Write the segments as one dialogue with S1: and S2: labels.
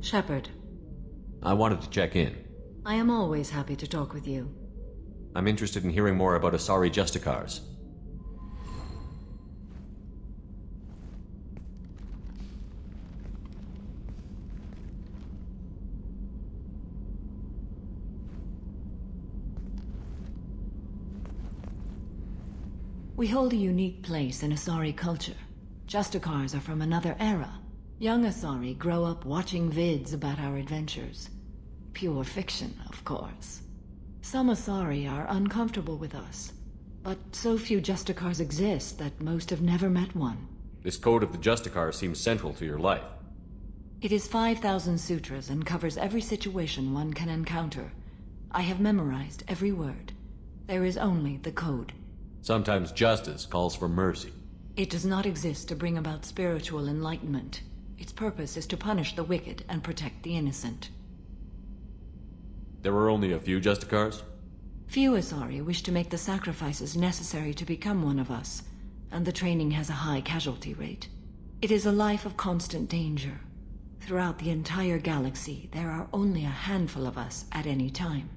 S1: Shepard,
S2: I wanted to check in.
S1: I am always happy to talk with you.
S2: I'm interested in hearing more about Asari Justicars.
S1: We hold a unique place in Asari culture. Justicars are from another era. Young Asari grow up watching vids about our adventures. Pure fiction, of course. Some Asari are uncomfortable with us, but so few Justicars exist that most have never met one.
S2: This code of the Justicar seems central to your life.
S1: It is 5,000 sutras and covers every situation one can encounter. I have memorized every word. There is only the code.
S2: Sometimes justice calls for mercy.
S1: It does not exist to bring about spiritual enlightenment. Its purpose is to punish the wicked and protect the innocent.
S2: There are only a few Justicars?
S1: Few Asari wish to make the sacrifices necessary to become one of us, and the training has a high casualty rate. It is a life of constant danger. Throughout the entire galaxy, there are only a handful of us at any time.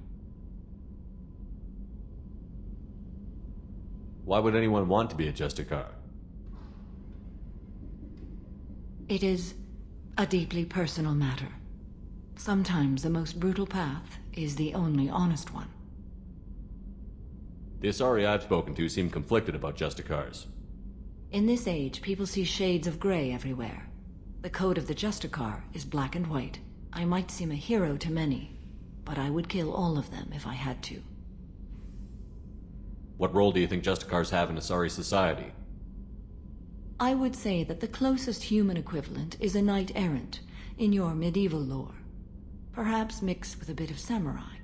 S2: Why would anyone want to be a Justicar?
S1: It is a deeply personal matter. Sometimes the most brutal path is the only honest one.
S2: The Asari I've spoken to seem conflicted about Justicars.
S1: In this age, people see shades of gray everywhere. The code of the Justicar is black and white. I might seem a hero to many, but I would kill all of them if I had to.
S2: What role do you think Justicars have in Asari society?
S1: I would say that the closest human equivalent is a knight-errant in your medieval lore. Perhaps mixed with a bit of samurai.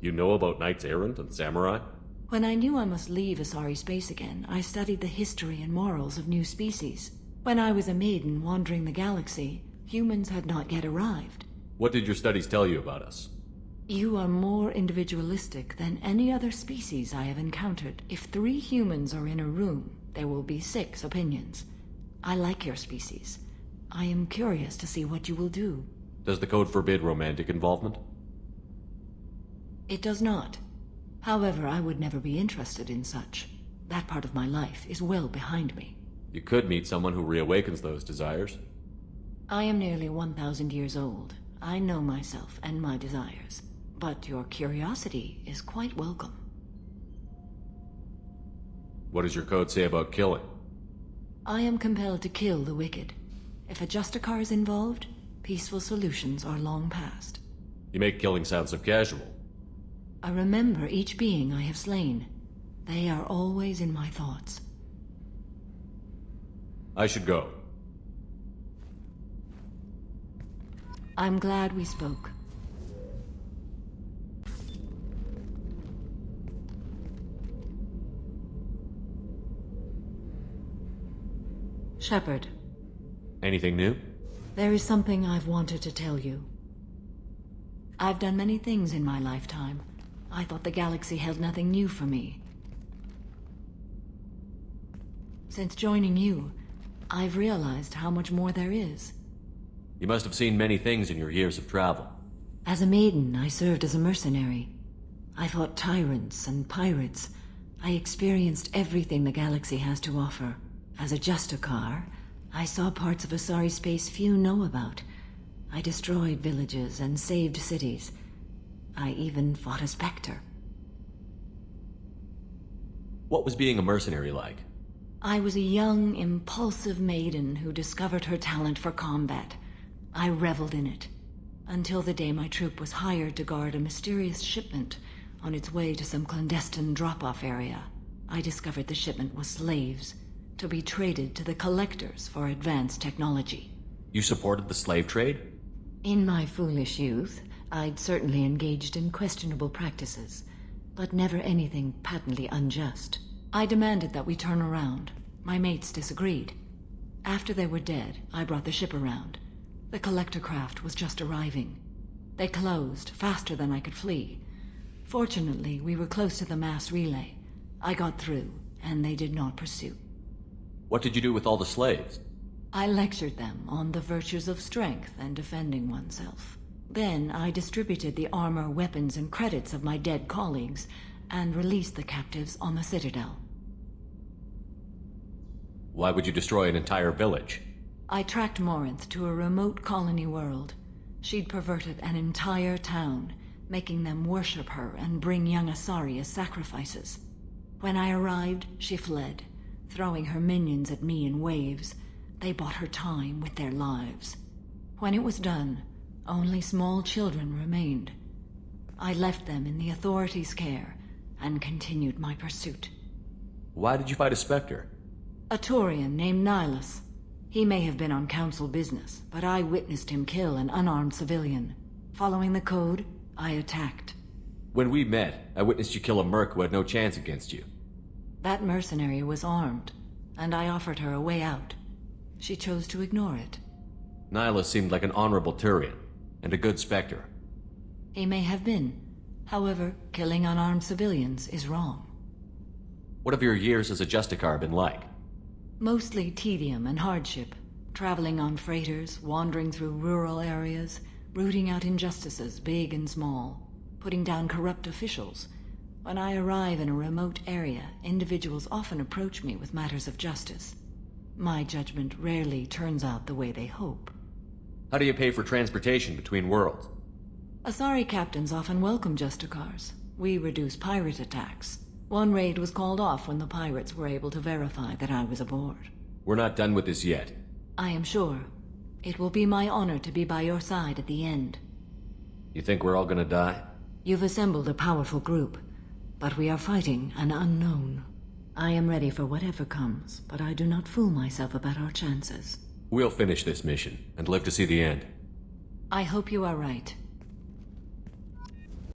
S2: You know about knights errant and samurai?
S1: When I knew I must leave Asari space again, I studied the history and morals of new species. When I was a maiden wandering the galaxy, humans had not yet arrived.
S2: What did your studies tell you about us?
S1: You are more individualistic than any other species I have encountered. If 3 humans are in a room, there will be 6 opinions. I like your species. I am curious to see what you will do.
S2: Does the code forbid romantic involvement?
S1: It does not. However, I would never be interested in such. That part of my life is well behind me.
S2: You could meet someone who reawakens those desires.
S1: I am nearly 1,000 years old. I know myself and my desires. But your curiosity is quite welcome.
S2: What does your code say about killing?
S1: I am compelled to kill the wicked. If a Justicar is involved, peaceful solutions are long past.
S2: You make killing sound so casual.
S1: I remember each being I have slain. They are always in my thoughts.
S2: I should go.
S1: I'm glad we spoke. Shepard.
S2: Anything new?
S1: There is something I've wanted to tell you. I've done many things in my lifetime. I thought the galaxy held nothing new for me. Since joining you, I've realized how much more there is.
S2: You must have seen many things in your years of travel.
S1: As a maiden, I served as a mercenary. I fought tyrants and pirates. I experienced everything the galaxy has to offer. As a Justicar, I saw parts of Asari space few know about. I destroyed villages and saved cities. I even fought a specter.
S2: What was being a mercenary like?
S1: I was a young, impulsive maiden who discovered her talent for combat. I reveled in it, until the day my troop was hired to guard a mysterious shipment on its way to some clandestine drop-off area. I discovered the shipment was slaves, to be traded to the collectors for advanced technology.
S2: You supported the slave trade?
S1: In my foolish youth, I'd certainly engaged in questionable practices, but never anything patently unjust. I demanded that we turn around. My mates disagreed. After they were dead, I brought the ship around. The collector craft was just arriving. They closed faster than I could flee. Fortunately, we were close to the mass relay. I got through, and they did not pursue.
S2: What did you do with all the slaves?
S1: I lectured them on the virtues of strength and defending oneself. Then I distributed the armor, weapons, and credits of my dead colleagues, and released the captives on the Citadel.
S2: Why would you destroy an entire village?
S1: I tracked Morinth to a remote colony world. She'd perverted an entire town, making them worship her and bring young Asari as sacrifices. When I arrived, she fled, throwing her minions at me in waves. They bought her time with their lives. When it was done, only small children remained. I left them in the authorities' care and continued my pursuit.
S2: Why did you fight a Spectre?
S1: A Turian named Nihilus. He may have been on council business, but I witnessed him kill an unarmed civilian. Following the code, I attacked.
S2: When we met, I witnessed you kill a merc who had no chance against you.
S1: That mercenary was armed, and I offered her a way out. She chose to ignore it.
S2: Nihilus seemed like an honorable Turian, and a good Spectre.
S1: He may have been. However, killing unarmed civilians is wrong.
S2: What have your years as a Justicar been like?
S1: Mostly tedium and hardship. Traveling on freighters, wandering through rural areas, rooting out injustices big and small, putting down corrupt officials. When I arrive in a remote area, individuals often approach me with matters of justice. My judgment rarely turns out the way they hope.
S2: How do you pay for transportation between worlds?
S1: Asari captains often welcome Justicars. We reduce pirate attacks. One raid was called off when the pirates were able to verify that I was aboard.
S2: We're not done with this yet.
S1: I am sure. It will be my honor to be by your side at the end.
S2: You think we're all gonna die?
S1: You've assembled a powerful group, but we are fighting an unknown. I am ready for whatever comes, but I do not fool myself about our chances.
S2: We'll finish this mission, and live to see the end.
S1: I hope you are right.